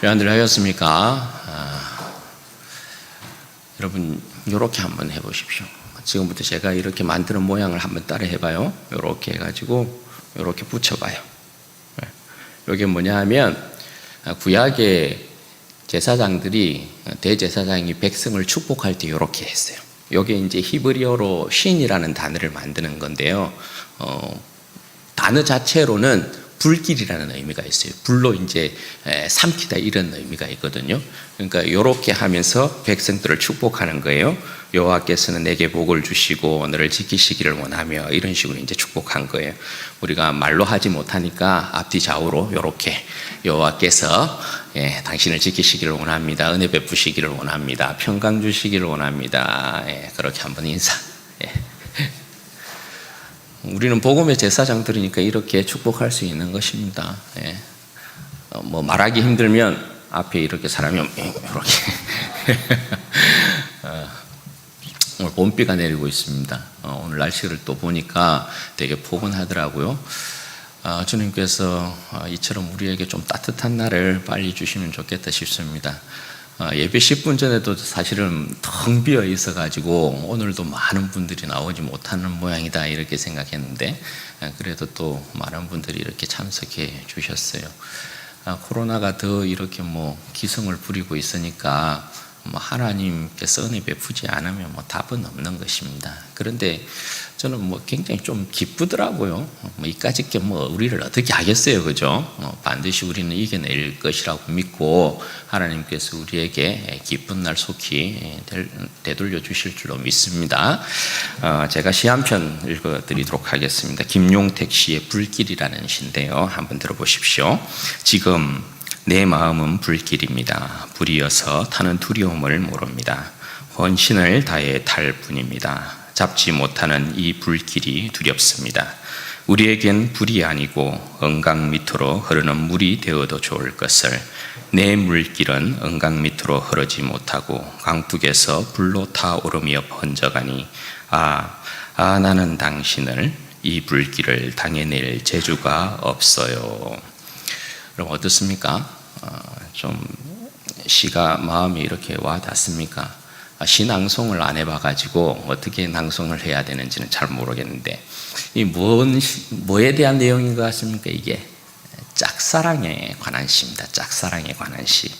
여러분들 하셨습니까? 여러분 이렇게 한번 해보십시오. 지금부터 제가 이렇게 만드는 모양을 한번 따라 해봐요. 이렇게 해가지고 이렇게 붙여봐요. 이게 뭐냐 하면 구약의 제사장들이 대제사장이 백성을 축복할 때 이렇게 했어요. 이게 이제 히브리어로 신이라는 단어를 만드는 건데요. 단어 자체로는 불길이라는 의미가 있어요. 불로 이제 삼키다 이런 의미가 있거든요. 그러니까 이렇게 하면서 백성들을 축복하는 거예요. 여호와께서는 내게 복을 주시고 너를 지키시기를 원하며 이런 식으로 이제 축복한 거예요. 우리가 말로 하지 못하니까 앞뒤 좌우로 이렇게 여호와께서 당신을 지키시기를 원합니다. 은혜 베푸시기를 원합니다. 평강 주시기를 원합니다. 그렇게 한번 인사. 우리는 복음의 제사장들이니까 이렇게 축복할 수 있는 것입니다. 뭐 말하기 힘들면 앞에 이렇게 사람이 이렇게 오늘 봄비가 내리고 있습니다. 오늘 날씨를 또 보니까 되게 포근하더라고요. 주님께서 이처럼 우리에게 좀 따뜻한 날을 빨리 주시면 좋겠다 싶습니다. 예배 10분 전에도 사실은 텅 비어 있어가지고 오늘도 많은 분들이 나오지 못하는 모양이다 이렇게 생각했는데 그래도 또 많은 분들이 이렇게 참석해 주셨어요. 코로나가 더 이렇게 기승을 부리고 있으니까 하나님께서 은혜 베푸지 않으면 답은 없는 것입니다. 그런데 저는 굉장히 좀 기쁘더라고요. 이까짓 게 우리를 어떻게 하겠어요, 그죠? 반드시 우리는 이겨낼 것이라고 믿고 하나님께서 우리에게 기쁜 날 속히 되돌려 주실 줄로 믿습니다. 제가 시 한 편 읽어드리도록 하겠습니다. 김용택 씨의 불길이라는 시인데요. 한번 들어보십시오. 지금 내 마음은 불길입니다. 불이어서 타는 두려움을 모릅니다. 헌신을 다해 탈 뿐입니다. 잡지 못하는 이 불길이 두렵습니다. 우리에겐 불이 아니고 언강 밑으로 흐르는 물이 되어도 좋을 것을 내 물길은 언강 밑으로 흐르지 못하고 강둑에서 불로 타오르며 번져가니 나는 당신을 이 불길을 당해낼 재주가 없어요. 그럼 어떻습니까? 좀 시가 마음이 이렇게 와 닿습니까? 시 낭송을 안 해봐가지고 어떻게 낭송을 해야 되는지는 잘 모르겠는데 이 뭐에 대한 내용인 것 같습니까? 이게 짝사랑에 관한 시입니다. 짝사랑에 관한 시.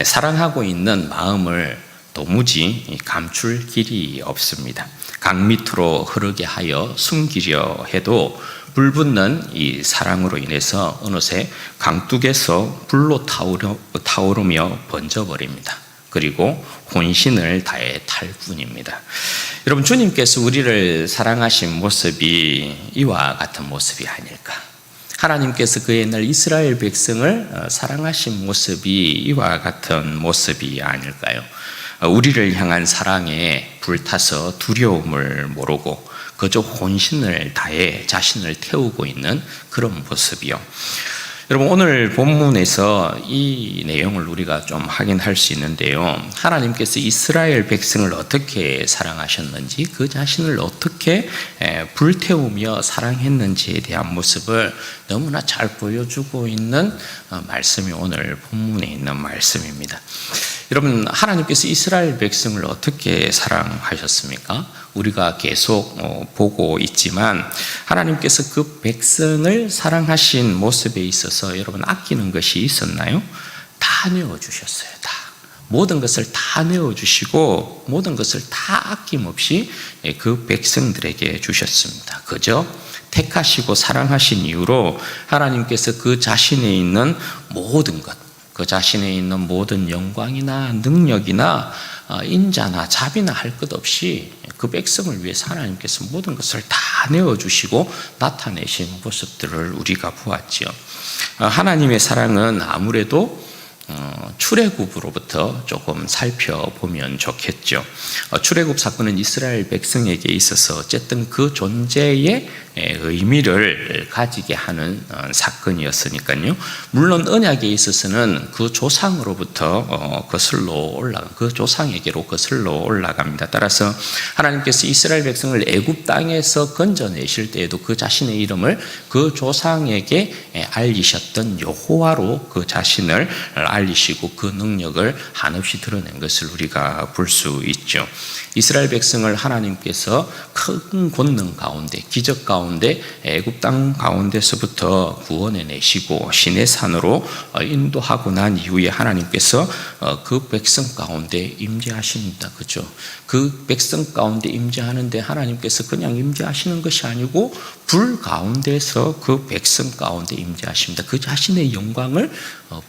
사랑하고 있는 마음을 도무지 감출 길이 없습니다. 강 밑으로 흐르게 하여 숨기려 해도 불붙는 이 사랑으로 인해서 어느새 강둑에서 불로 타오르며 번져버립니다. 그리고 혼신을 다해 탈 뿐입니다. 여러분, 주님께서 우리를 사랑하신 모습이 이와 같은 모습이 아닐까? 하나님께서 그 옛날 이스라엘 백성을 사랑하신 모습이 이와 같은 모습이 아닐까요? 우리를 향한 사랑에 불타서 두려움을 모르고 그저 혼신을 다해 자신을 태우고 있는 그런 모습이요. 여러분, 오늘 본문에서 이 내용을 우리가 좀 확인할 수 있는데요. 하나님께서 이스라엘 백성을 어떻게 사랑하셨는지, 그 자신을 어떻게 불태우며 사랑했는지에 대한 모습을 너무나 잘 보여주고 있는 말씀이 오늘 본문에 있는 말씀입니다. 여러분, 하나님께서 이스라엘 백성을 어떻게 사랑하셨습니까? 우리가 계속 보고 있지만 하나님께서 그 백성을 사랑하신 모습에 있어서 여러분 아끼는 것이 있었나요? 다 내어주셨어요. 다. 모든 것을 다 내어주시고 모든 것을 다 아낌없이 그 백성들에게 주셨습니다. 그죠? 택하시고 사랑하신 이유로 하나님께서 그 자신에 있는 모든 것, 그 자신에 있는 모든 영광이나 능력이나 인자나 자비나 할 것 없이 그 백성을 위해서 하나님께서 모든 것을 다 내어주시고 나타내신 모습들을 우리가 보았지요. 하나님의 사랑은 아무래도 출애굽으로부터 조금 살펴보면 좋겠죠. 출애굽 사건은 이스라엘 백성에게 있어서 어쨌든 그 존재의 의미를 가지게 하는 사건이었으니까요. 물론 언약에 있어서는 그 조상으로부터 그 조상에게로 거슬러 올라갑니다. 따라서 하나님께서 이스라엘 백성을 애굽 땅에서 건져내실 때에도 그 자신의 이름을 그 조상에게 알리셨던 여호와로 그 자신을 알리시고 그 능력을 한없이 드러낸 것을 우리가 볼 수 있죠. 이스라엘 백성을 하나님께서 큰 권능 가운데, 기적 가운데, 애굽 땅 가운데서부터 구원해 내시고 시내산으로 인도하고 난 이후에 하나님께서 그 백성 가운데 임재하십니다. 그죠? 그 백성 가운데 임재하는데 하나님께서 그냥 임재하시는 것이 아니고 불 가운데서 그 백성 가운데 임재하십니다. 그 자신의 영광을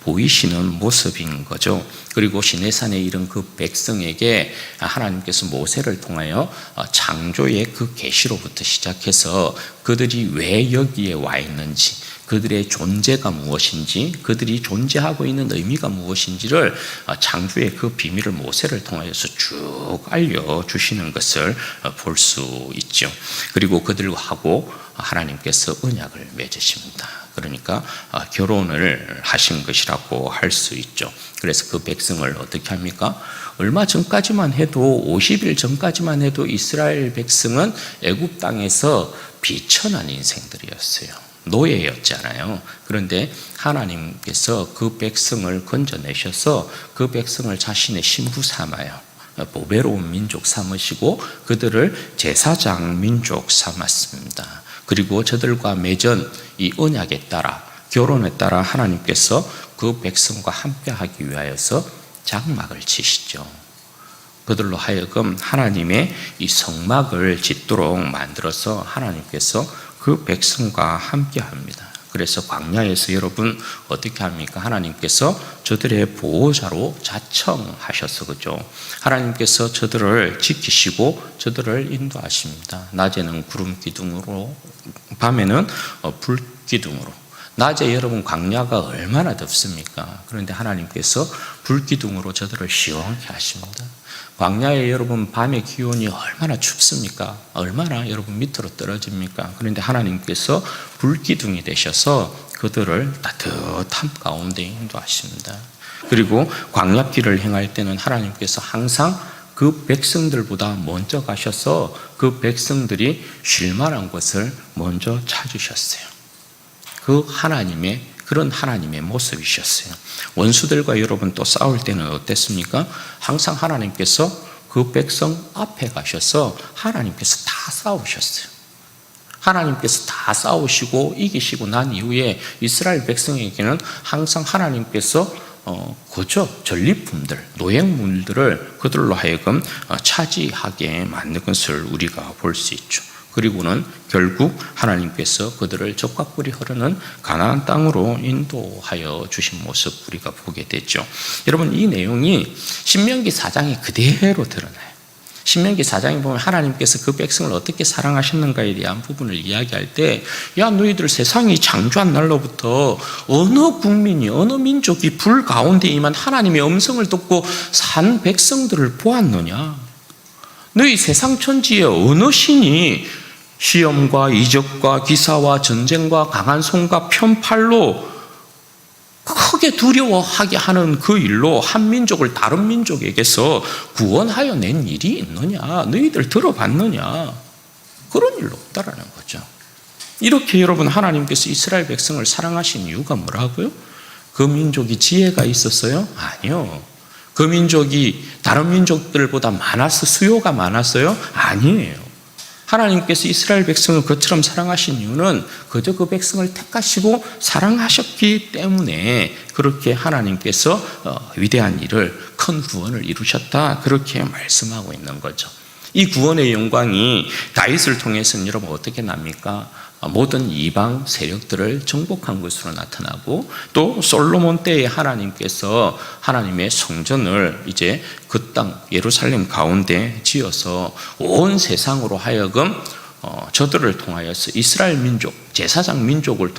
보이시는 모습인 거죠. 그리고 시내산에 이른 그 백성에게 하나님께서 모세를 통하여 창조의 그 계시로부터 시작해서 그들이 왜 여기에 와 있는지, 그들의 존재가 무엇인지, 그들이 존재하고 있는 의미가 무엇인지를 창조의 그 비밀을 모세를 통하여서 쭉 알려주시는 것을 볼 수 있죠. 그리고 그들하고 하나님께서 언약을 맺으십니다. 그러니까 결혼을 하신 것이라고 할 수 있죠. 그래서 그 백성을 어떻게 합니까? 얼마 전까지만 해도 50일 전까지만 해도 이스라엘 백성은 애굽 땅에서 비천한 인생들이었어요. 노예였잖아요. 그런데 하나님께서 그 백성을 건져내셔서 그 백성을 자신의 신부 삼아요. 보배로운 민족 삼으시고 그들을 제사장 민족 삼았습니다. 그리고 저들과 맺은 이 언약에 따라, 결혼에 따라 하나님께서 그 백성과 함께하기 위하여서 장막을 치시죠. 그들로 하여금 하나님의 이 성막을 짓도록 만들어서 하나님께서 그 백성과 함께합니다. 그래서 광야에서 여러분 어떻게 합니까? 하나님께서 저들의 보호자로 자청하셔서 그죠? 하나님께서 저들을 지키시고 저들을 인도하십니다. 낮에는 구름 기둥으로, 밤에는 불 기둥으로. 낮에 여러분 광야가 얼마나 덥습니까? 그런데 하나님께서 불기둥으로 저들을 시원케 하십니다. 광야에 여러분 밤의 기온이 얼마나 춥습니까? 얼마나 여러분 밑으로 떨어집니까? 그런데 하나님께서 불기둥이 되셔서 그들을 따뜻함 가운데 인도하십니다. 그리고 광야길을 행할 때는 하나님께서 항상 그 백성들보다 먼저 가셔서 그 백성들이 쉴 만한 곳을 먼저 찾으셨어요. 그런 하나님의 모습이셨어요. 원수들과 여러분 또 싸울 때는 어땠습니까? 항상 하나님께서 그 백성 앞에 가셔서 하나님께서 다 싸우셨어요. 하나님께서 다 싸우시고 이기시고 난 이후에 이스라엘 백성에게는 항상 하나님께서 전리품들, 노획물들을 그들로 하여금 차지하게 만든 것을 우리가 볼 수 있죠. 그리고는 결국 하나님께서 그들을 적과 꿀이 흐르는 가나안 땅으로 인도하여 주신 모습 우리가 보게 됐죠. 여러분 이 내용이 신명기 4장에 그대로 드러나요. 신명기 4장에 보면 하나님께서 그 백성을 어떻게 사랑하셨는가에 대한 부분을 이야기할 때, 야 너희들 세상이 창조한 날로부터 어느 국민이 어느 민족이 불 가운데 임한 하나님의 음성을 듣고 산 백성들을 보았느냐? 너희 세상 천지에 어느 신이 시험과 이적과 기사와 전쟁과 강한 손과 편팔로 크게 두려워하게 하는 그 일로 한 민족을 다른 민족에게서 구원하여 낸 일이 있느냐? 너희들 들어봤느냐? 그런 일 없다라는 거죠. 이렇게 여러분 하나님께서 이스라엘 백성을 사랑하신 이유가 뭐라고요? 그 민족이 지혜가 있었어요? 아니요. 그 민족이 다른 민족들보다 수요가 많았어요? 아니에요. 하나님께서 이스라엘 백성을 그처럼 사랑하신 이유는 그저 그 백성을 택하시고 사랑하셨기 때문에 그렇게 하나님께서 위대한 일을, 큰 구원을 이루셨다, 그렇게 말씀하고 있는 거죠. 이 구원의 영광이 다윗을 통해서는 여러분 어떻게 납니까? 모든 이방 세력들을 정복한 것으로 나타나고, 또 솔로몬 때에 하나님께서 하나님의 성전을 이제 그 땅 예루살렘 가운데 지어서 온 세상으로 하여금 저들을 통하여서 이스라엘 민족, 제사장 민족을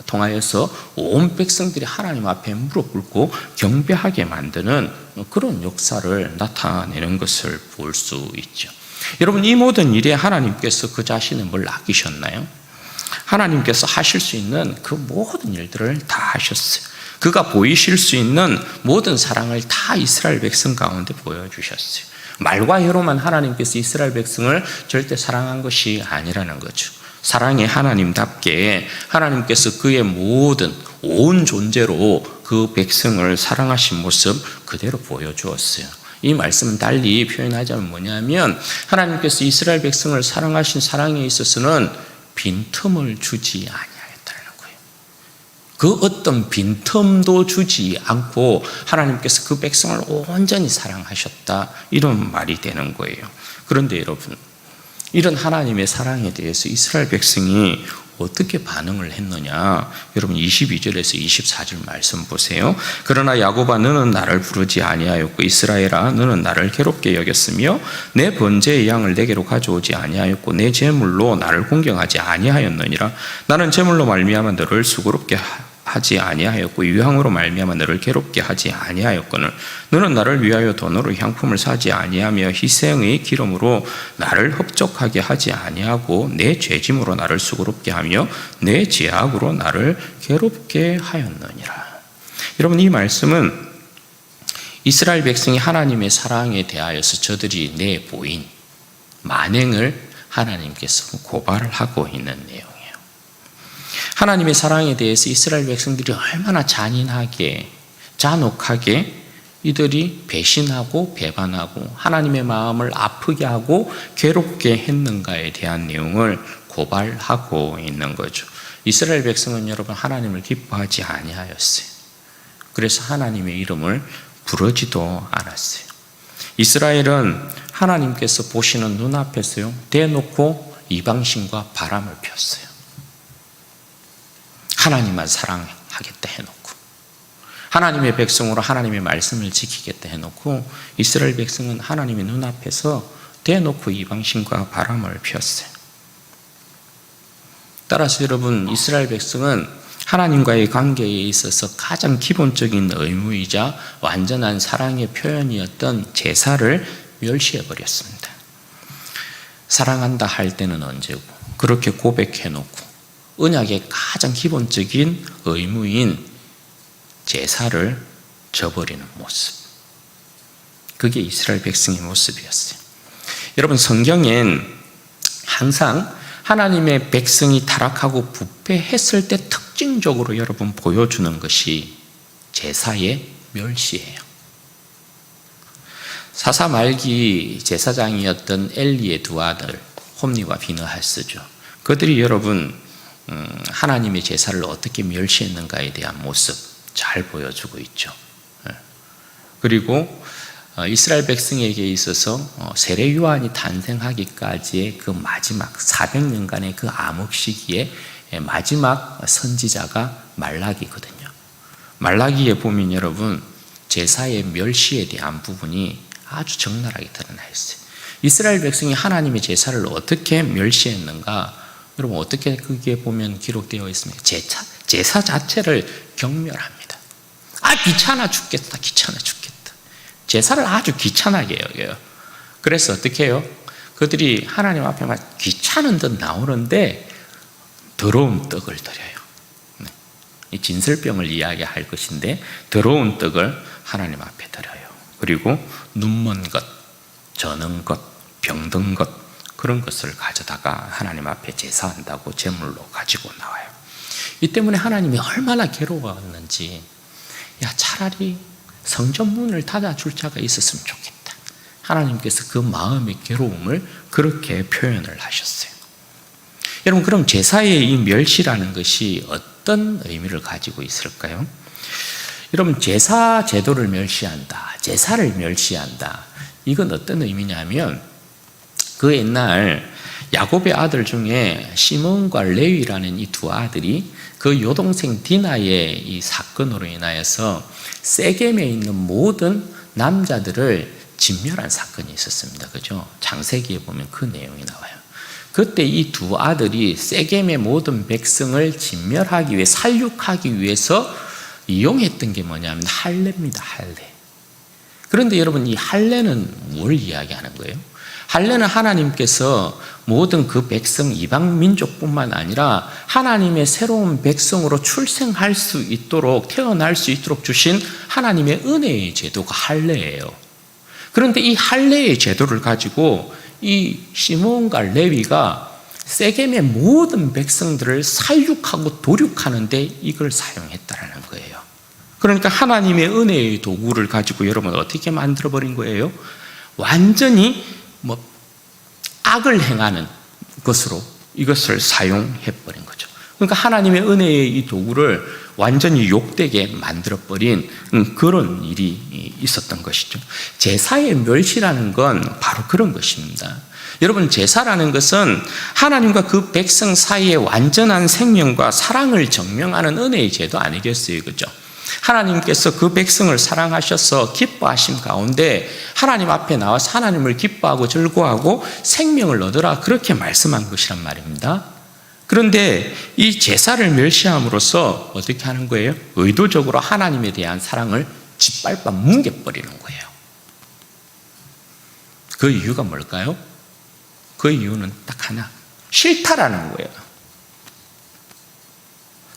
통하여서 온 백성들이 하나님 앞에 무릎 꿇고 경배하게 만드는 그런 역사를 나타내는 것을 볼 수 있죠. 여러분, 이 모든 일에 하나님께서 그 자신의 뭘 아끼셨나요? 하나님께서 하실 수 있는 그 모든 일들을 다 하셨어요. 그가 보이실 수 있는 모든 사랑을 다 이스라엘 백성 가운데 보여주셨어요. 말과 혀로만 하나님께서 이스라엘 백성을 절대 사랑한 것이 아니라는 거죠. 사랑의 하나님답게 하나님께서 그의 모든 온 존재로 그 백성을 사랑하신 모습 그대로 보여주었어요. 이 말씀은 달리 표현하자면 뭐냐면, 하나님께서 이스라엘 백성을 사랑하신 사랑에 있어서는 빈틈을 주지 아니하였다는 거예요. 그 어떤 빈틈도 주지 않고 하나님께서 그 백성을 온전히 사랑하셨다, 이런 말이 되는 거예요. 그런데 여러분, 이런 하나님의 사랑에 대해서 이스라엘 백성이 어떻게 반응을 했느냐? 여러분, 22절에서 24절 말씀 보세요. 그러나 야곱아, 너는 나를 부르지 아니하였고 이스라엘아, 너는 나를 괴롭게 여겼으며 내 번제의 양을 내게로 가져오지 아니하였고 내 제물로 나를 공경하지 아니하였느니라. 나는 제물로 말미암아 너를 수고롭게 하지 아니하였고 유향으로 말미암아 너를 괴롭게 하지 아니하였거늘 너는 나를 위하여 돈으로 향품을 사지 아니하며 희생의 기름으로 나를 흡족하게 하지 아니하고 내 죄짐으로 나를 수고롭게 하며 내 죄악으로 나를 괴롭게 하였느니라. 여러분, 이 말씀은 이스라엘 백성이 하나님의 사랑에 대하여서 저들이 내보인 만행을 하나님께서 고발을 하고 있는 내용. 하나님의 사랑에 대해서 이스라엘 백성들이 얼마나 잔인하게, 잔혹하게 이들이 배신하고 배반하고 하나님의 마음을 아프게 하고 괴롭게 했는가에 대한 내용을 고발하고 있는 거죠. 이스라엘 백성은 여러분, 하나님을 기뻐하지 아니하였어요. 그래서 하나님의 이름을 부르지도 않았어요. 이스라엘은 하나님께서 보시는 눈앞에서요, 대놓고 이방신과 바람을 피웠어요. 하나님만 사랑하겠다 해놓고, 하나님의 백성으로 하나님의 말씀을 지키겠다 해놓고, 이스라엘 백성은 하나님의 눈앞에서 대놓고 이방신과 바람을 피웠어요. 따라서 여러분, 이스라엘 백성은 하나님과의 관계에 있어서 가장 기본적인 의무이자 완전한 사랑의 표현이었던 제사를 멸시해버렸습니다. 사랑한다 할 때는 언제고, 그렇게 고백해놓고 언약의 가장 기본적인 의무인 제사를 저버리는 모습, 그게 이스라엘 백성의 모습이었어요. 여러분, 성경엔 항상 하나님의 백성이 타락하고 부패했을 때 특징적으로 여러분 보여주는 것이 제사의 멸시예요. 사사 말기 제사장이었던 엘리의 두 아들 홈니와 비느하스죠. 그들이 여러분 하나님의 제사를 어떻게 멸시했는가에 대한 모습 잘 보여주고 있죠. 그리고 이스라엘 백성에게 있어서 세례 요한이 탄생하기까지의 그 마지막 400년간의 그 암흑 시기에 마지막 선지자가 말라기거든요. 말라기에 보면 여러분, 제사의 멸시에 대한 부분이 아주 적나라하게 드러나 있어요. 이스라엘 백성이 하나님의 제사를 어떻게 멸시했는가, 여러분, 어떻게 그게 보면 기록되어 있습니까? 제사 자체를 경멸합니다. 귀찮아 죽겠다, 귀찮아 죽겠다. 제사를 아주 귀찮게 여겨요. 그래서 어떻게 해요? 그들이 하나님 앞에 막 귀찮은 듯 나오는데 더러운 떡을 드려요. 이 진설병을 이야기할 것인데 더러운 떡을 하나님 앞에 드려요. 그리고 눈먼 것, 저는 것, 병든 것, 그런 것을 가져다가 하나님 앞에 제사한다고 제물로 가지고 나와요. 이 때문에 하나님이 얼마나 괴로웠는지, 차라리 성전 문을 닫아줄 자가 있었으면 좋겠다. 하나님께서 그 마음의 괴로움을 그렇게 표현을 하셨어요. 여러분, 그럼 제사의 이 멸시라는 것이 어떤 의미를 가지고 있을까요? 여러분, 제사 제도를 멸시한다, 제사를 멸시한다, 이건 어떤 의미냐면, 그 옛날 야곱의 아들 중에 시몬과 레위라는 이 두 아들이 그 여동생 디나의 이 사건으로 인하여서 세겜에 있는 모든 남자들을 진멸한 사건이 있었습니다. 그죠? 창세기에 보면 그 내용이 나와요. 그때 이 두 아들이 세겜의 모든 백성을 진멸하기 위해, 살육하기 위해서 이용했던 게 뭐냐면 할례입니다. 할례. 그런데 여러분, 이 할례는 뭘 이야기하는 거예요? 할례는 하나님께서 모든 그 백성 이방 민족뿐만 아니라 하나님의 새로운 백성으로 출생할 수 있도록, 태어날 수 있도록 주신 하나님의 은혜의 제도가 할례예요. 그런데 이 할례의 제도를 가지고 이 시몬과 레위가 세겜의 모든 백성들을 살육하고 도륙하는데 이걸 사용했다라는 거예요. 그러니까 하나님의 은혜의 도구를 가지고 여러분 어떻게 만들어버린 거예요? 완전히 악을 행하는 것으로 이것을 사용해버린 거죠. 그러니까 하나님의 은혜의 이 도구를 완전히 욕되게 만들어버린 그런 일이 있었던 것이죠. 제사의 멸시라는 건 바로 그런 것입니다. 여러분, 제사라는 것은 하나님과 그 백성 사이의 완전한 생명과 사랑을 증명하는 은혜의 제도 아니겠어요? 그죠? 하나님께서 그 백성을 사랑하셔서 기뻐하심 가운데 하나님 앞에 나와서 하나님을 기뻐하고 즐거워하고 생명을 얻으라, 그렇게 말씀한 것이란 말입니다. 그런데 이 제사를 멸시함으로써 어떻게 하는 거예요? 의도적으로 하나님에 대한 사랑을 짓밟아 뭉개버리는 거예요. 그 이유가 뭘까요? 그 이유는 딱 하나, 싫다라는 거예요.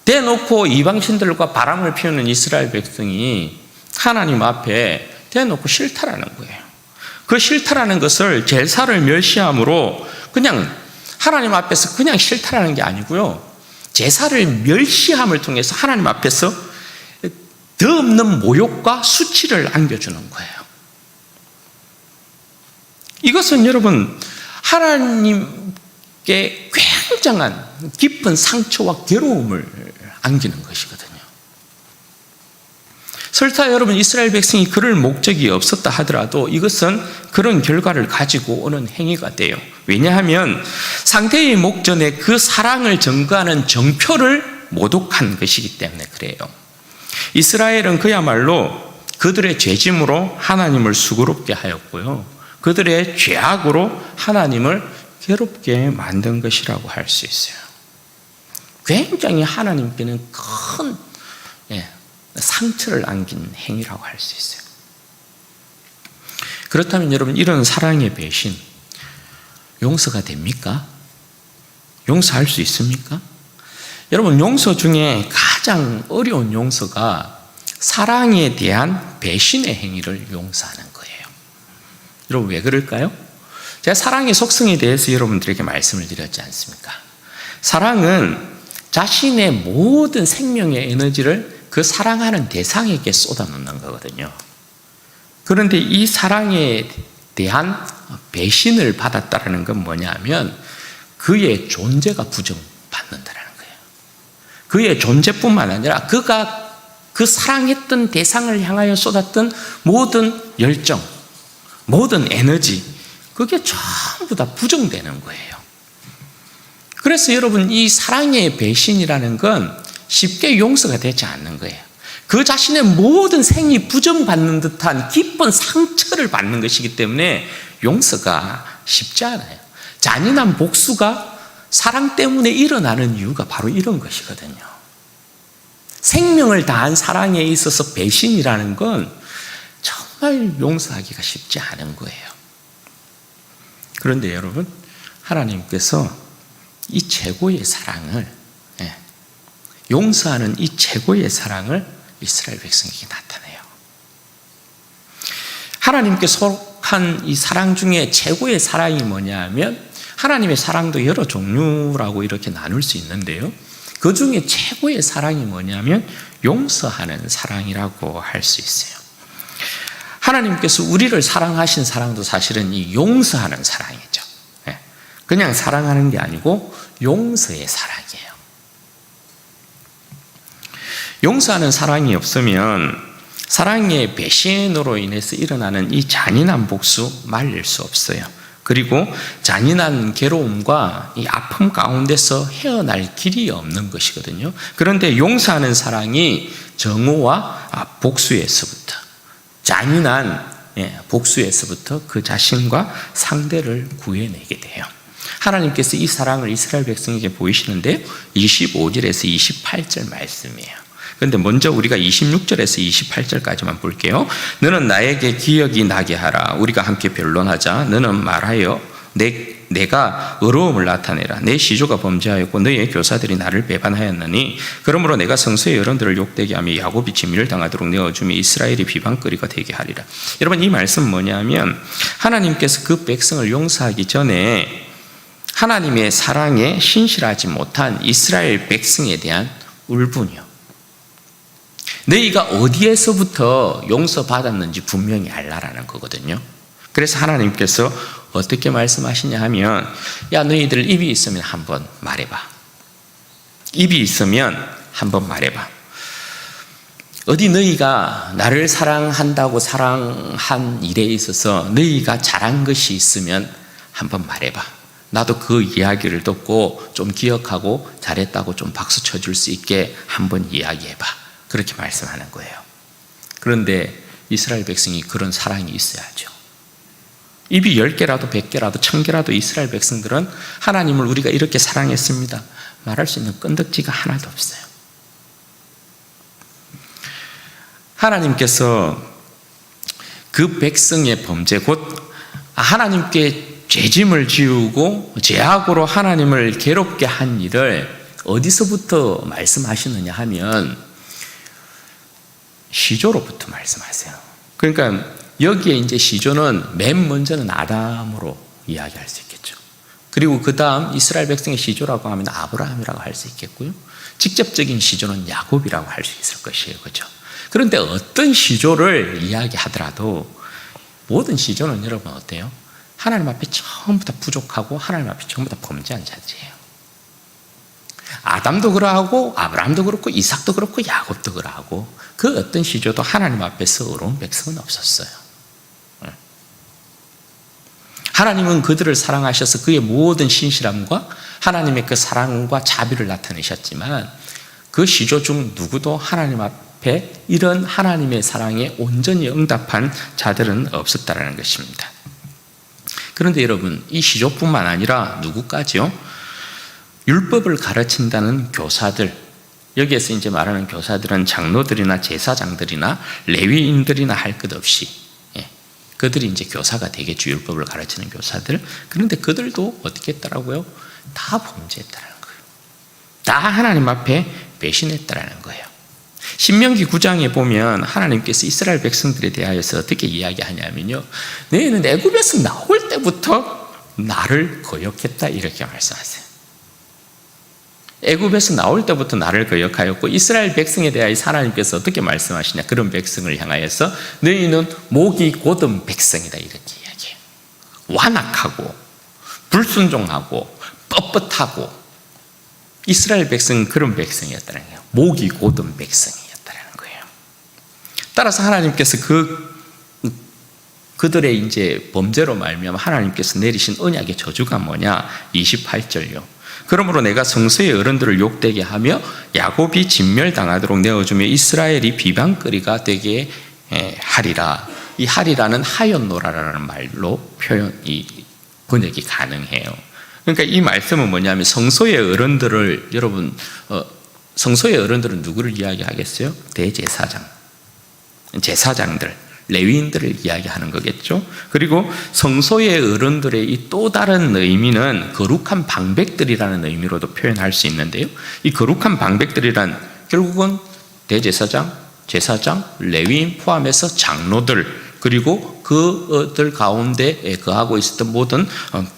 대놓고 이방신들과 바람을 피우는 이스라엘 백성이 하나님 앞에 대놓고 싫다라는 거예요. 그 싫다라는 것을 제사를 멸시함으로 그냥 하나님 앞에서 그냥 싫다라는 게 아니고요, 제사를 멸시함을 통해서 하나님 앞에서 더 없는 모욕과 수치를 안겨주는 거예요. 이것은 여러분 하나님께 굉장한 깊은 상처와 괴로움을 안기는 것이거든요. 설사 여러분 이스라엘 백성이 그럴 목적이 없었다 하더라도 이것은 그런 결과를 가지고 오는 행위가 돼요. 왜냐하면 상대의 목전에 그 사랑을 증거하는 정표를 모독한 것이기 때문에 그래요. 이스라엘은 그야말로 그들의 죄짐으로 하나님을 수고롭게 하였고요, 그들의 죄악으로 하나님을 괴롭게 만든 것이라고 할 수 있어요. 굉장히 하나님께는 큰 상처를 안긴 행위라고 할 수 있어요. 그렇다면 여러분, 이런 사랑의 배신 용서가 됩니까? 용서할 수 있습니까? 여러분, 용서 중에 가장 어려운 용서가 사랑에 대한 배신의 행위를 용서하는 거예요. 여러분, 왜 그럴까요? 제가 사랑의 속성에 대해서 여러분들에게 말씀을 드렸지 않습니까? 사랑은 자신의 모든 생명의 에너지를 그 사랑하는 대상에게 쏟아놓는 거거든요. 그런데 이 사랑에 대한 배신을 받았다는 건 뭐냐면 그의 존재가 부정받는다는 거예요. 그의 존재뿐만 아니라 그가 그 사랑했던 대상을 향하여 쏟았던 모든 열정, 모든 에너지, 그게 전부 다 부정되는 거예요. 그래서 여러분, 이 사랑의 배신이라는 건 쉽게 용서가 되지 않는 거예요. 그 자신의 모든 생이 부정받는 듯한 깊은 상처를 받는 것이기 때문에 용서가 쉽지 않아요. 잔인한 복수가 사랑 때문에 일어나는 이유가 바로 이런 것이거든요. 생명을 다한 사랑에 있어서 배신이라는 건 정말 용서하기가 쉽지 않은 거예요. 그런데 여러분, 하나님께서 이 최고의 사랑을, 용서하는 이 최고의 사랑을 이스라엘 백성에게 나타내요. 하나님께 속한 이 사랑 중에 최고의 사랑이 뭐냐 하면, 하나님의 사랑도 여러 종류라고 이렇게 나눌 수 있는데요, 그 중에 최고의 사랑이 뭐냐면 용서하는 사랑이라고 할 수 있어요. 하나님께서 우리를 사랑하신 사랑도 사실은 이 용서하는 사랑이죠. 그냥 사랑하는 게 아니고 용서의 사랑이에요. 용서하는 사랑이 없으면 사랑의 배신으로 인해서 일어나는 이 잔인한 복수 말릴 수 없어요. 그리고 잔인한 괴로움과 이 아픔 가운데서 헤어날 길이 없는 것이거든요. 그런데 용서하는 사랑이 정오와 복수에서부터, 잔인한 복수에서부터 그 자신과 상대를 구해내게 돼요. 하나님께서 이 사랑을 이스라엘 백성에게 보이시는데 25절에서 28절 말씀이에요. 그런데 먼저 우리가 26절에서 28절까지만 볼게요. 너는 나에게 기억이 나게 하라. 우리가 함께 변론하자. 너는 말하여 내가 의로움을 나타내라. 내 시조가 범죄하였고 너의 교사들이 나를 배반하였느니 그러므로 내가 성소의 어른들을 욕되게 하며 야곱이 진멸당하도록 내어주며 이스라엘이 비방거리가 되게 하리라. 여러분, 이 말씀은 뭐냐면 하나님께서 그 백성을 용서하기 전에 하나님의 사랑에 신실하지 못한 이스라엘 백성에 대한 울분이요, 너희가 어디에서부터 용서받았는지 분명히 알라라는 거거든요. 그래서 하나님께서 어떻게 말씀하시냐 하면, 야, 너희들 입이 있으면 한번 말해봐. 입이 있으면 한번 말해봐. 어디 너희가 나를 사랑한다고 사랑한 일에 있어서 너희가 잘한 것이 있으면 한번 말해봐. 나도 그 이야기를 듣고 좀 기억하고 잘했다고 좀 박수 쳐줄 수 있게 한번 이야기해봐. 그렇게 말씀하는 거예요. 그런데 이스라엘 백성이 그런 사랑이 있어야죠. 입이 10개라도 100개라도 1000개라도 이스라엘 백성들은 하나님을 우리가 이렇게 사랑했습니다 말할 수 있는 끈덕지가 하나도 없어요. 하나님께서 그 백성의 범죄, 곧 하나님께 죄짐을 지우고 죄악으로 하나님을 괴롭게 한 일을 어디서부터 말씀하시느냐 하면 시조로부터 말씀하세요. 그러니까 여기에 이제 시조는 맨 먼저는 아담으로 이야기할 수 있겠죠. 그리고 그 다음 이스라엘 백성의 시조라고 하면 아브라함이라고 할 수 있겠고요. 직접적인 시조는 야곱이라고 할 수 있을 것이에요. 그렇죠? 그런데 어떤 시조를 이야기하더라도 모든 시조는 여러분 어때요? 하나님 앞에 전부 다 부족하고 하나님 앞에 전부 다 범죄한 자들이에요. 아담도 그러하고 아브라함도 그렇고 이삭도 그렇고 야곱도 그러하고 그 어떤 시조도 하나님 앞에서 의로운 백성은 없었어요. 하나님은 그들을 사랑하셔서 그의 모든 신실함과 하나님의 그 사랑과 자비를 나타내셨지만 그 시조 중 누구도 하나님 앞에 이런 하나님의 사랑에 온전히 응답한 자들은 없었다라는 것입니다. 그런데 여러분, 이 시조뿐만 아니라 누구까지요? 율법을 가르친다는 교사들, 여기에서 이제 말하는 교사들은 장로들이나 제사장들이나 레위인들이나 할 것 없이 그들이 이제 교사가 되겠죠. 율법을 가르치는 교사들. 그런데 그들도 어떻게 했더라고요? 다 범죄했다는 거예요. 다 하나님 앞에 배신했다는 거예요. 신명기 9장에 보면 하나님께서 이스라엘 백성들에 대하여서 어떻게 이야기하냐면요, 너희는 애굽에서 나올 때부터 나를 거역했다 이렇게 말씀하세요. 애굽에서 나올 때부터 나를 거역하였고 이스라엘 백성에 대하여서 하나님께서 어떻게 말씀하시냐, 그런 백성을 향하여서 너희는 목이 곧은 백성이다 이렇게 이야기해요. 완악하고 불순종하고 뻣뻣하고 이스라엘 백성은 그런 백성이었다는 거예요. 목이 곧은 백성이었다는 거예요. 따라서 하나님께서 그들의 이제 범죄로 말미암아 하나님께서 내리신 언약의 저주가 뭐냐? 28절요. 그러므로 내가 성소의 어른들을 욕되게 하며 야곱이 진멸당하도록 내어주며 이스라엘이 비방거리가 되게 하리라. 이 하리라는 하였노라라는 말로 번역이 가능해요. 그러니까 이 말씀은 뭐냐면 성소의 어른들을, 여러분, 성소의 어른들은 누구를 이야기하겠어요? 대제사장, 제사장들, 레위인들을 이야기하는 거겠죠. 그리고 성소의 어른들의 이 또 다른 의미는 거룩한 방백들이라는 의미로도 표현할 수 있는데요, 이 거룩한 방백들이란 결국은 대제사장, 제사장, 레위인 포함해서 장로들, 그리고 그들 가운데 거하고 있었던 모든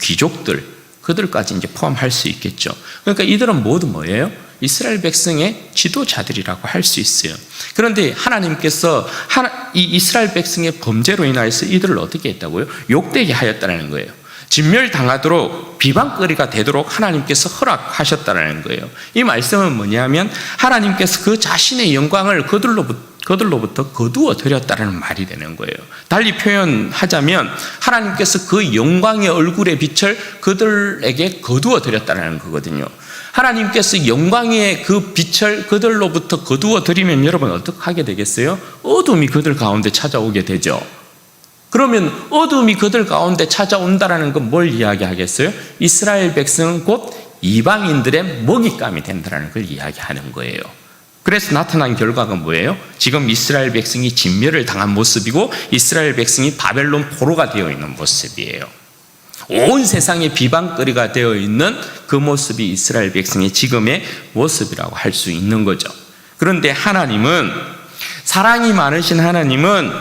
귀족들, 그들까지 이제 포함할 수 있겠죠. 그러니까 이들은 모두 뭐예요? 이스라엘 백성의 지도자들이라고 할 수 있어요. 그런데 하나님께서 이 이스라엘 백성의 범죄로 인하여서 이들을 어떻게 했다고요? 욕되게 하였다는 거예요. 진멸당하도록 비방거리가 되도록 하나님께서 허락하셨다는 거예요. 이 말씀은 뭐냐면 하나님께서 그 자신의 영광을 그들로부터 거두어 드렸다는 말이 되는 거예요. 달리 표현하자면 하나님께서 그 영광의 얼굴의 빛을 그들에게 거두어 드렸다는 거거든요. 하나님께서 영광의 그 빛을 그들로부터 거두어 드리면 여러분 어떻게 하게 되겠어요? 어둠이 그들 가운데 찾아오게 되죠. 그러면 어둠이 그들 가운데 찾아온다는 건 뭘 이야기하겠어요? 이스라엘 백성은 곧 이방인들의 먹잇감이 된다는 걸 이야기하는 거예요. 그래서 나타난 결과가 뭐예요? 지금 이스라엘 백성이 진멸을 당한 모습이고 이스라엘 백성이 바벨론 포로가 되어 있는 모습이에요. 온 세상의 비방거리가 되어 있는 그 모습이 이스라엘 백성의 지금의 모습이라고 할 수 있는 거죠. 그런데 하나님은, 사랑이 많으신 하나님은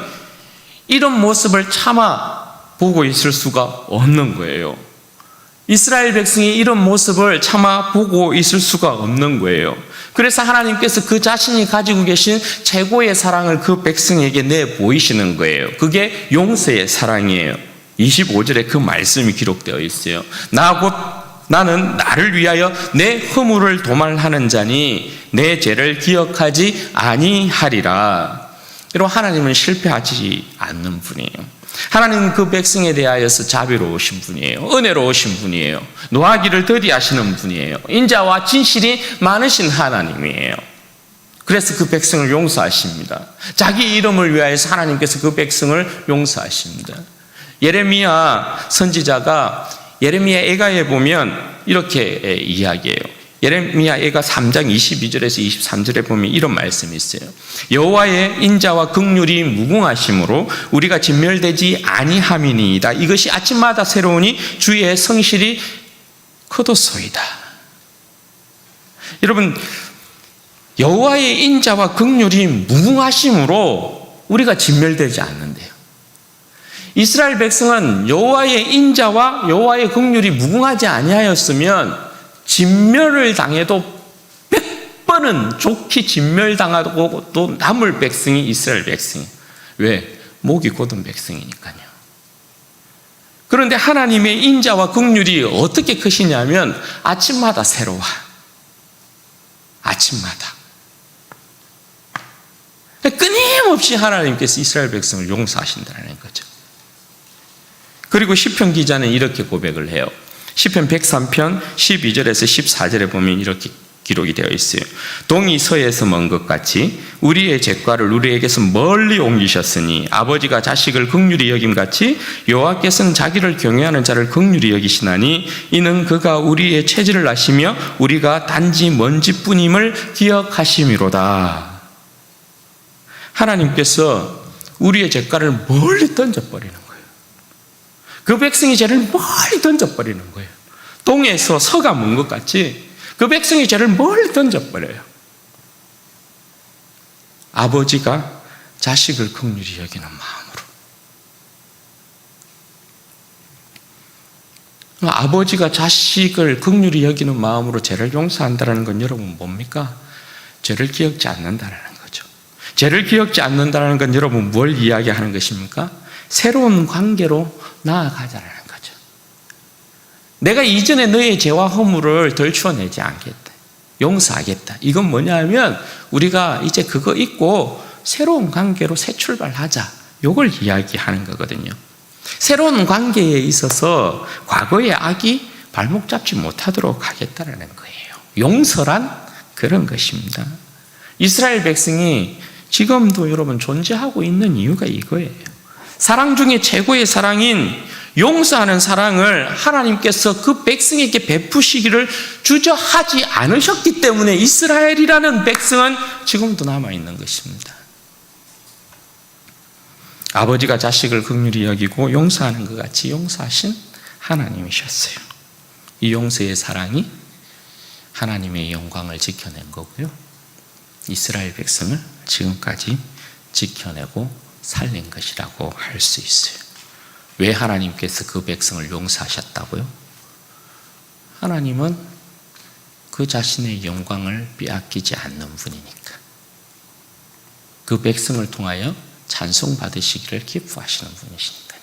이런 모습을 참아 보고 있을 수가 없는 거예요. 이스라엘 백성이 이런 모습을 참아 보고 있을 수가 없는 거예요. 그래서 하나님께서 그 자신이 가지고 계신 최고의 사랑을 그 백성에게 내보이시는 거예요. 그게 용서의 사랑이에요. 25절에 그 말씀이 기록되어 있어요. 나는 나를 위하여 내 허물을 도말하는 자니 내 죄를 기억하지 아니하리라. 여러분, 하나님은 실패하지 않는 분이에요. 하나님은 그 백성에 대하여서 자비로우신 분이에요. 은혜로우신 분이에요. 노하기를 더디하시는 분이에요. 인자와 진실이 많으신 하나님이에요. 그래서 그 백성을 용서하십니다. 자기 이름을 위하여서 하나님께서 그 백성을 용서하십니다. 예레미야 선지자가 예레미야 애가에 보면 이렇게 이야기해요. 예레미야 애가 3장 22절에서 23절에 보면 이런 말씀이 있어요. 여호와의 인자와 긍휼이 무궁하심으로 우리가 진멸되지 아니함이니이다. 이것이 아침마다 새로우니 주의 성실이 크도소이다. 여러분, 여호와의 인자와 긍휼이 무궁하심으로 우리가 진멸되지 않는데요. 이스라엘 백성은 여호와의 인자와 여호와의 긍휼이 무궁하지 아니하였으면 진멸을 당해도 100번은 좋게 진멸당하고 또 남을 백성이 이스라엘 백성이. 왜? 목이 곧은 백성이니까요. 그런데 하나님의 인자와 긍휼이 어떻게 크시냐면 아침마다 새로워. 아침마다. 끊임없이 하나님께서 이스라엘 백성을 용서하신다는 거죠. 그리고 시편 기자는 이렇게 고백을 해요. 시편 103편 12절에서 14절에 보면 이렇게 기록이 되어 있어요. 동이 서에서 먼 것 같이 우리의 죄과를 우리에게서 멀리 옮기셨으니 아버지가 자식을 긍휼히 여김같이 여호와께서는 자기를 경외하는 자를 긍휼히 여기시나니 이는 그가 우리의 체질을 아시며 우리가 단지 먼지뿐임을 기억하심이로다. 하나님께서 우리의 죄과를 멀리 던져버리는 거예요. 그 백성이 죄를 멀리 던져버리는 거예요. 동에서 서가 먼 것 같이 그 백성이 죄를 멀리 던져버려요. 아버지가 자식을 긍휼히 여기는 마음으로. 아버지가 자식을 긍휼히 여기는 마음으로 죄를 용서한다는 건 여러분 뭡니까? 죄를 기억지 않는다는 거죠. 죄를 기억지 않는다는 건 여러분 뭘 이야기하는 것입니까? 새로운 관계로 나아가자는 거죠. 내가 이전에 너의 죄와 허물을 덜추어내지 않겠다. 용서하겠다. 이건 뭐냐 하면 우리가 이제 그거 잊고 새로운 관계로 새 출발하자. 이걸 이야기하는 거거든요. 새로운 관계에 있어서 과거의 악이 발목 잡지 못하도록 하겠다는 거예요. 용서란 그런 것입니다. 이스라엘 백성이 지금도 여러분 존재하고 있는 이유가 이거예요. 사랑 중에 최고의 사랑인 용서하는 사랑을 하나님께서 그 백성에게 베푸시기를 주저하지 않으셨기 때문에 이스라엘이라는 백성은 지금도 남아있는 것입니다. 아버지가 자식을 긍휼히 여기고 용서하는 것 같이 용서하신 하나님이셨어요. 이 용서의 사랑이 하나님의 영광을 지켜낸 거고요. 이스라엘 백성을 지금까지 지켜내고 살린 것이라고 할 수 있어요. 왜 하나님께서 그 백성을 용서하셨다고요? 하나님은 그 자신의 영광을 빼앗기지 않는 분이니까. 그 백성을 통하여 찬송받으시기를 기뻐하시는 분이시니까요.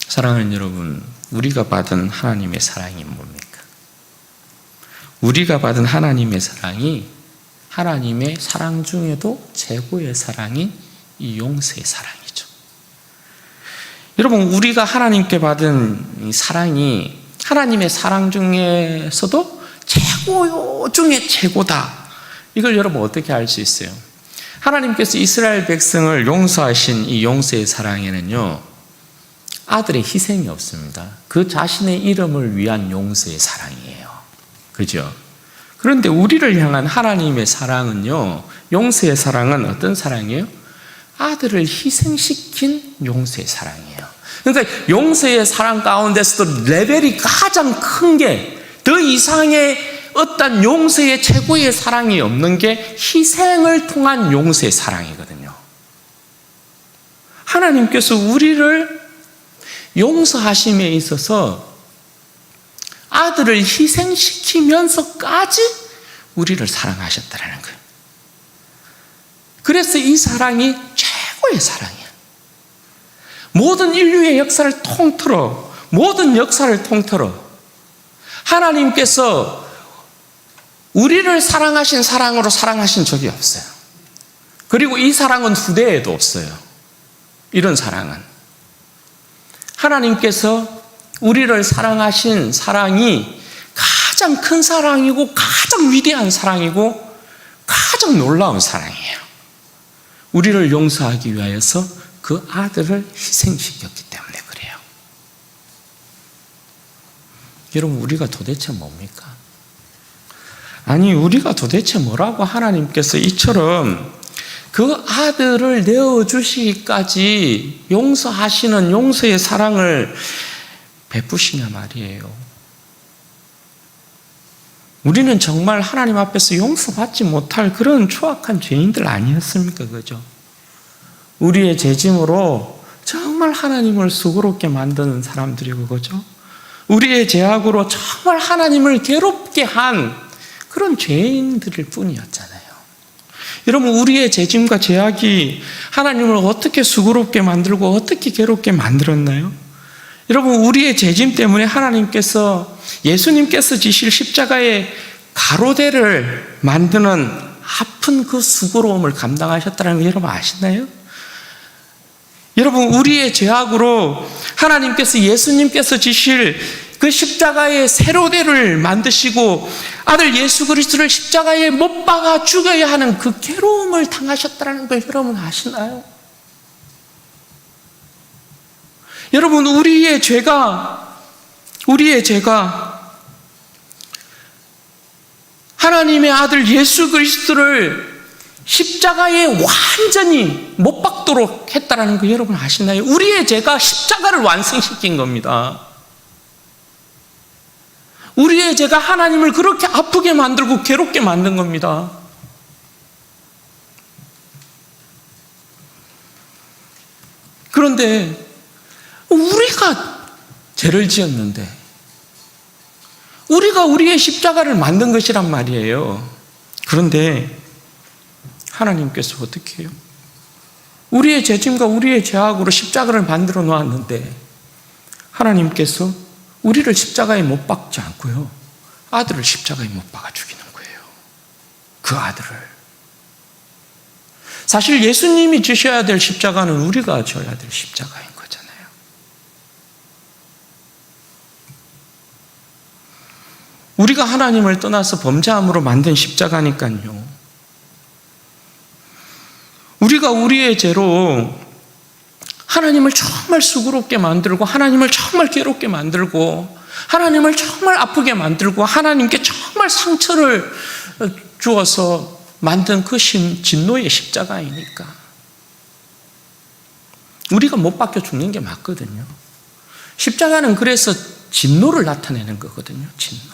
사랑하는 여러분, 우리가 받은 하나님의 사랑이 뭡니까? 우리가 받은 하나님의 사랑이 하나님의 사랑 중에도 최고의 사랑인 이 용서의 사랑이죠. 여러분, 우리가 하나님께 받은 이 사랑이 하나님의 사랑 중에서도 최고 중에 최고다. 이걸 여러분 어떻게 알 수 있어요? 하나님께서 이스라엘 백성을 용서하신 이 용서의 사랑에는요, 아들의 희생이 없습니다. 그 자신의 이름을 위한 용서의 사랑이에요. 그죠? 그런데 우리를 향한 하나님의 사랑은요, 용서의 사랑은 어떤 사랑이에요? 아들을 희생시킨 용서의 사랑이에요. 그러니까 용서의 사랑 가운데서도 레벨이 가장 큰 게, 더 이상의 어떤 용서의 최고의 사랑이 없는 게 희생을 통한 용서의 사랑이거든요. 하나님께서 우리를 용서하심에 있어서 아들을 희생시키면서까지 우리를 사랑하셨다는 거예요. 그래서 이 사랑이 최고의 사랑이에요. 모든 인류의 역사를 통틀어, 모든 역사를 통틀어 하나님께서 우리를 사랑하신 사랑으로 사랑하신 적이 없어요. 그리고 이 사랑은 후대에도 없어요. 이런 사랑은. 하나님께서 우리를 사랑하신 사랑이 가장 큰 사랑이고 가장 위대한 사랑이고 가장 놀라운 사랑이에요. 우리를 용서하기 위하여서 그 아들을 희생시켰기 때문에 그래요. 여러분, 우리가 도대체 뭡니까? 아니, 우리가 도대체 뭐라고 하나님께서 이처럼 그 아들을 내어주시기까지 용서하시는 용서의 사랑을 베푸시냐 말이에요. 우리는 정말 하나님 앞에서 용서받지 못할 그런 추악한 죄인들 아니었습니까? 그죠? 우리의 죄짐으로 정말 하나님을 수고롭게 만드는 사람들이고, 그죠? 우리의 죄악으로 정말 하나님을 괴롭게 한 그런 죄인들일 뿐이었잖아요. 여러분, 우리의 죄짐과 죄악이 하나님을 어떻게 수고롭게 만들고 어떻게 괴롭게 만들었나요? 여러분, 우리의 죄짐 때문에 하나님께서 예수님께서 지실 십자가의 가로대를 만드는 아픈 그 수고로움을 감당하셨다는 거 여러분 아시나요? 여러분, 우리의 죄악으로 하나님께서 예수님께서 지실 그 십자가의 세로대를 만드시고 아들 예수 그리스도를 십자가에 못 박아 죽여야 하는 그 괴로움을 당하셨다는 걸 여러분 아시나요? 여러분, 우리의 죄가 하나님의 아들 예수 그리스도를 십자가에 완전히 못 박도록 했다는 거 여러분 아시나요? 우리의 죄가 십자가를 완성시킨 겁니다. 우리의 죄가 하나님을 그렇게 아프게 만들고 괴롭게 만든 겁니다. 그런데 우리가 죄를 지었는데 우리가 우리의 십자가를 만든 것이란 말이에요. 그런데 하나님께서 어떻게 해요? 우리의 죄짐과 우리의 죄악으로 십자가를 만들어 놓았는데 하나님께서 우리를 십자가에 못 박지 않고요, 아들을 십자가에 못 박아 죽이는 거예요. 그 아들을. 사실 예수님이 지셔야 될 십자가는 우리가 져야 될 십자가인 거잖아요. 우리가 하나님을 떠나서 범죄함으로 만든 십자가니까요. 우리가 우리의 죄로 하나님을 정말 수고롭게 만들고 하나님을 정말 괴롭게 만들고 하나님을 정말 아프게 만들고 하나님께 정말 상처를 주어서 만든 그 진노의 십자가이니까 우리가 못 박혀 죽는 게 맞거든요. 십자가는 그래서 진노를 나타내는 거거든요. 진노.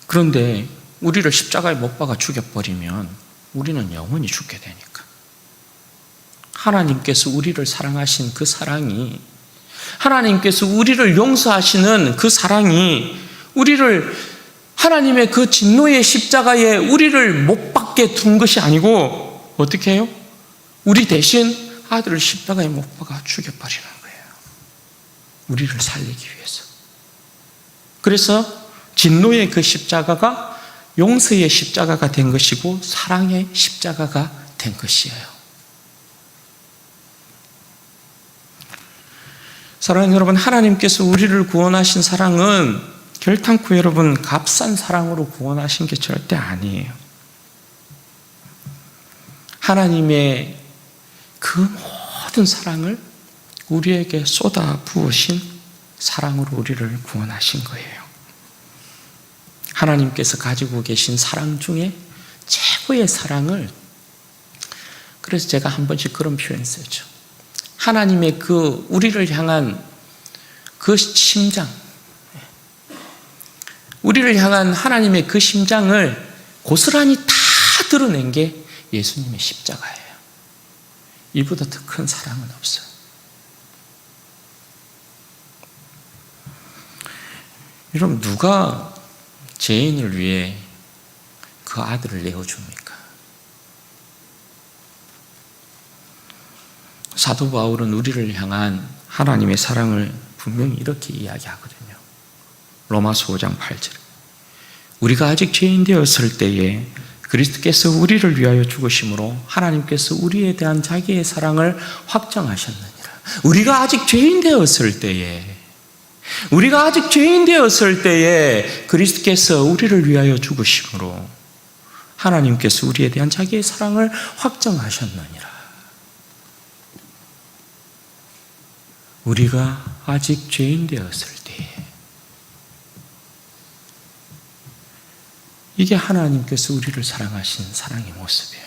그런데 우리를 십자가에 못 박아 죽여버리면 우리는 영원히 죽게 되니까. 하나님께서 우리를 사랑하신 그 사랑이, 하나님께서 우리를 용서하시는 그 사랑이 우리를 하나님의 그 진노의 십자가에 우리를 못 박게 둔 것이 아니고 어떻게 해요? 우리 대신 아들을 십자가에 못 박아 죽여버리는 거예요. 우리를 살리기 위해서. 그래서 진노의 그 십자가가 용서의 십자가가 된 것이고 사랑의 십자가가 된 것이에요. 사랑하는 여러분, 하나님께서 우리를 구원하신 사랑은 결탄코 여러분 값싼 사랑으로 구원하신 게 절대 아니에요. 하나님의 그 모든 사랑을 우리에게 쏟아 부으신 사랑으로 우리를 구원하신 거예요. 하나님께서 가지고 계신 사랑 중에 최고의 사랑을, 그래서 제가 한 번씩 그런 표현 쓰죠. 하나님의 그 우리를 향한 그 심장, 우리를 향한 하나님의 그 심장을 고스란히 다 드러낸 게 예수님의 십자가예요. 이보다 더 큰 사랑은 없어요. 여러분, 누가 죄인을 위해 그 아들을 내어줍니까? 사도 바울은 우리를 향한 하나님의 사랑을 분명히 이렇게 이야기하거든요. 로마서 5장 8절. 우리가 아직 죄인 되었을 때에 그리스도께서 우리를 위하여 죽으심으로 하나님께서 우리에 대한 자기의 사랑을 확정하셨느니라. 우리가 아직 죄인 되었을 때에 그리스도께서 우리를 위하여 죽으심으로 하나님께서 우리에 대한 자기의 사랑을 확정하셨느니라. 우리가 아직 죄인 되었을 때에, 이게 하나님께서 우리를 사랑하신 사랑의 모습이에요.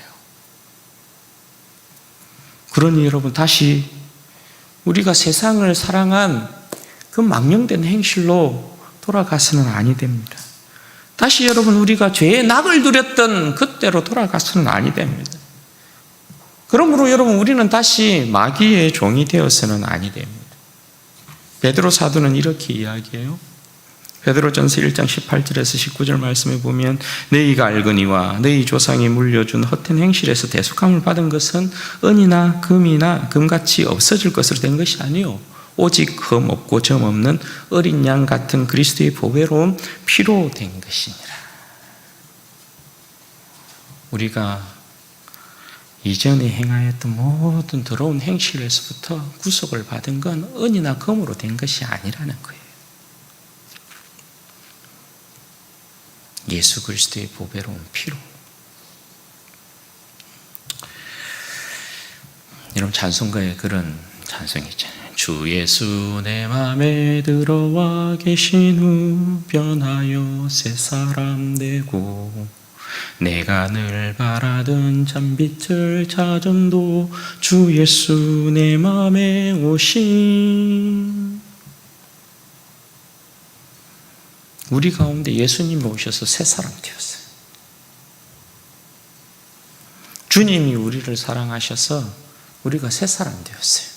그러니 여러분, 다시 우리가 세상을 사랑한 그 망령된 행실로 돌아가서는 아니 됩니다. 다시 여러분, 우리가 죄의 낙을 누렸던 그때로 돌아가서는 아니 됩니다. 그러므로 여러분, 우리는 다시 마귀의 종이 되어서는 아니 됩니다. 베드로 사도는 이렇게 이야기해요. 베드로전서 1장 18절에서 19절 말씀에 보면, 너희가 알거니와 너희 조상이 물려준 헛된 행실에서 대속함을 받은 것은 은이나 금이나 금같이 없어질 것으로 된 것이 아니요 오직 흠 없고 점 없는 어린 양 같은 그리스도의 보배로운 피로 된 것이니라. 우리가 이전에 행하였던 모든 더러운 행실에서부터 구속을 받은 건 은이나 금으로 된 것이 아니라는 거예요. 예수 그리스도의 보배로운 피로. 여러분, 찬송가에 그런 찬송이 있잖아요. 주 예수 내 맘에 들어와 계신 후 변하여 새 사람 되고, 내가 늘 바라던 참빛을 찾은도 주 예수 내 맘에 오신. 우리 가운데 예수님이 오셔서 새 사람 되었어요. 주님이 우리를 사랑하셔서 우리가 새 사람 되었어요.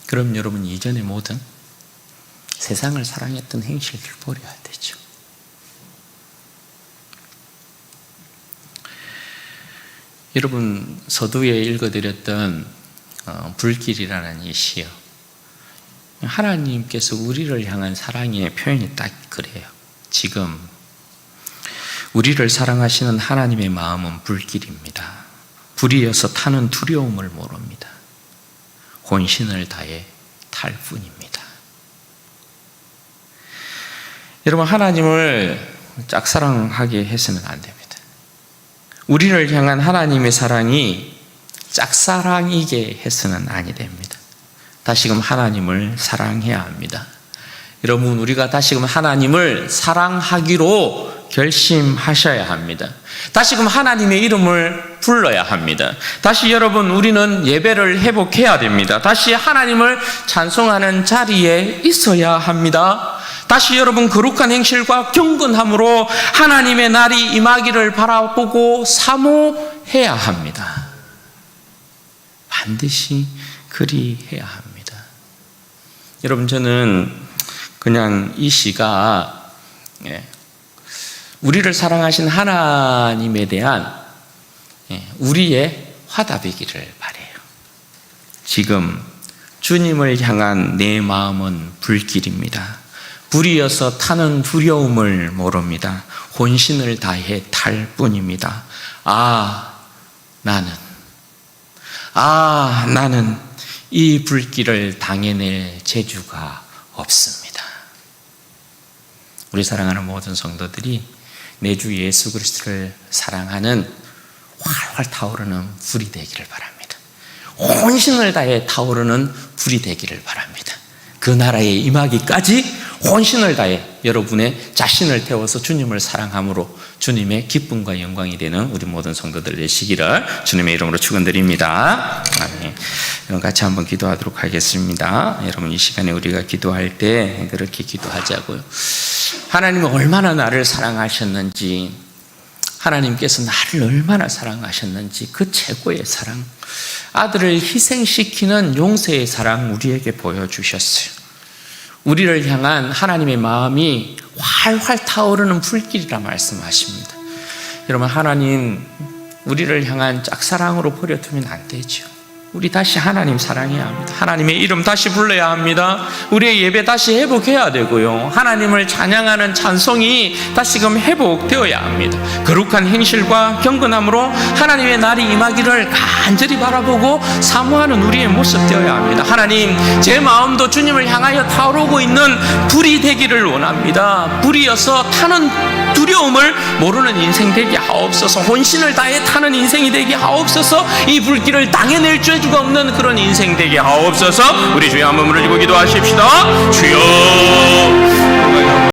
그럼 여러분, 이전의 모든 세상을 사랑했던 행실들 버려야 되죠. 여러분, 서두에 읽어드렸던 불길이라는 이 시요, 하나님께서 우리를 향한 사랑의 표현이 딱 그래요. 지금 우리를 사랑하시는 하나님의 마음은 불길입니다. 불이어서 타는 두려움을 모릅니다. 혼신을 다해 탈 뿐입니다. 여러분, 하나님을 짝사랑하게 해서는 안 됩니다. 우리를 향한 하나님의 사랑이 짝사랑이게 해서는 아니 됩니다. 다시금 하나님을 사랑해야 합니다. 여러분, 우리가 다시금 하나님을 사랑하기로 결심하셔야 합니다. 다시금 하나님의 이름을 불러야 합니다. 다시 여러분, 우리는 예배를 회복해야 됩니다. 다시 하나님을 찬송하는 자리에 있어야 합니다. 다시 여러분, 거룩한 행실과 경건함으로 하나님의 날이 임하기를 바라보고 사모해야 합니다. 반드시 그리해야 합니다. 여러분, 저는 그냥 이 시가 우리를 사랑하신 하나님에 대한 우리의 화답이기를 바라요. 지금 주님을 향한 내 마음은 불길입니다. 불이어서 타는 두려움을 모릅니다. 혼신을 다해 탈 뿐입니다. 나는 이 불길을 당해낼 재주가 없습니다. 우리 사랑하는 모든 성도들이 내 주 예수 그리스도를 사랑하는 활활 타오르는 불이 되기를 바랍니다. 혼신을 다해 타오르는 불이 되기를 바랍니다. 그 나라에 임하기까지 혼신을 다해 여러분의 자신을 태워서 주님을 사랑함으로 주님의 기쁨과 영광이 되는 우리 모든 성도들 되시기를 주님의 이름으로 축원드립니다. 아멘. 여러분 같이 한번 기도하도록 하겠습니다. 여러분 이 시간에 우리가 기도할 때 그렇게 기도하자고요. 하나님은 얼마나 나를 사랑하셨는지, 하나님께서 나를 얼마나 사랑하셨는지 그 최고의 사랑, 아들을 희생시키는 용서의 사랑 우리에게 보여주셨어요. 우리를 향한 하나님의 마음이 활활 타오르는 불길이라 말씀하십니다. 여러분, 하나님 우리를 향한 짝사랑으로 버려두면 안 되죠. 우리 다시 하나님 사랑해야 합니다. 하나님의 이름 다시 불러야 합니다. 우리의 예배 다시 회복해야 되고요. 하나님을 찬양하는 찬송이 다시금 회복되어야 합니다. 거룩한 행실과 경건함으로 하나님의 날이 임하기를 간절히 바라보고 사모하는 우리의 모습 되어야 합니다. 하나님, 제 마음도 주님을 향하여 타오르고 있는 불이 되기를 원합니다. 불이어서 타는 두려움을 모르는 인생 되게 하옵소서. 혼신을 다해 타는 인생이 되게 하옵소서. 이 불길을 당해낼 죄주가 없는 그런 인생 되게 하옵소서. 우리 주여 한번 부르짖고 기도하십시다. 주여.